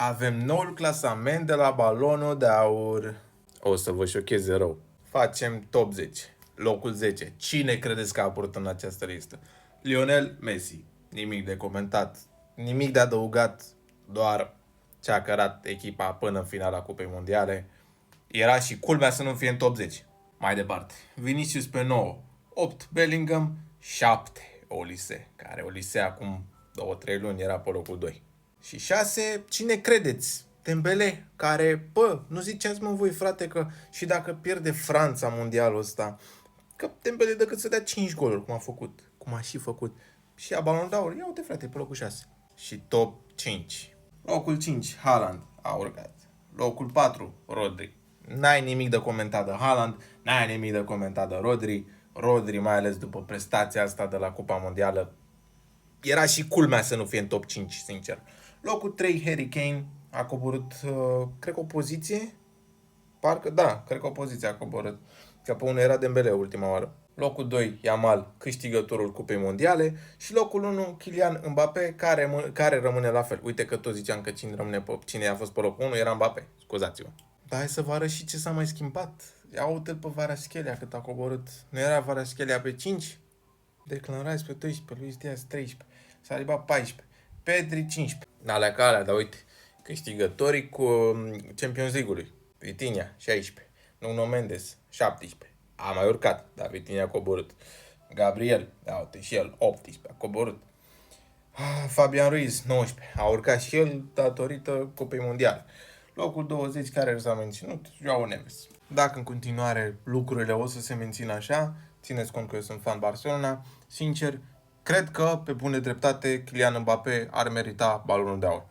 Avem noul clasament de la balonul de aur. O să vă șocheze rău. Facem top 10. Locul 10. Cine credeți că a apărut în această listă? Lionel Messi. Nimic de comentat. Nimic de adăugat. Doar ce-a cărat echipa până în finala Cupei Mondiale. Era și culmea să nu fie în top 10. Mai departe. Vinicius pe 9. 8. Bellingham. 7. Olise. Care Olise acum 2-3 luni era pe locul 2. Și 6, cine credeți? Dembele, care, nu ziceați mă voi frate că și dacă pierde Franța mondialul ăsta, că Dembele decât să dea 5 goluri, cum a și făcut, și a Balon d'Aur, ia uite frate, pe locul 6. Și top 5. Locul 5, Haaland, a urcat. Locul 4, Rodri. N-ai nimic de comentat de Haaland, n-ai nimic de comentat de Rodri. Rodri, mai ales după prestația asta de la Cupa Mondială, era și culmea să nu fie în top 5, sincer. Locul 3, Harry Kane, a coborât, cred că o poziție. Cred că o poziție a coborât. Că pe unul era Dembele ultima oară. Locul 2, Yamal, câștigătorul Cupei Mondiale. Și locul 1, Kylian Mbappé, care rămâne la fel. Uite că tot ziceam că cine a fost pe locul 1 era Mbappé. Scuzați-mă. Dar hai să vă arăt și ce s-a mai schimbat. Ia uite-l pe Kvaratskhelia cât a coborât. Nu era Kvaratskhelia pe 5? Declan Rice pe 12, Luis Diaz 13, Saliba 14, Pedri 15. Alea ca alea, dar uite, câștigătorii cu Champions League-ului. Vitinha 16, Nuno Mendes 17. A mai urcat, dar Vitinha a coborât. Gabriel, da, uite, și el 18, a coborât. Fabian Ruiz 19, a urcat și el datorită Cupei Mondiale. Locul 20 care s-a menținut, Joao Neves. Dacă în continuare lucrurile o să se mențină așa, țineți cont că eu sunt fan Barcelona, sincer, cred că, pe bune dreptate, Kylian Mbappé ar merita balonul de aur.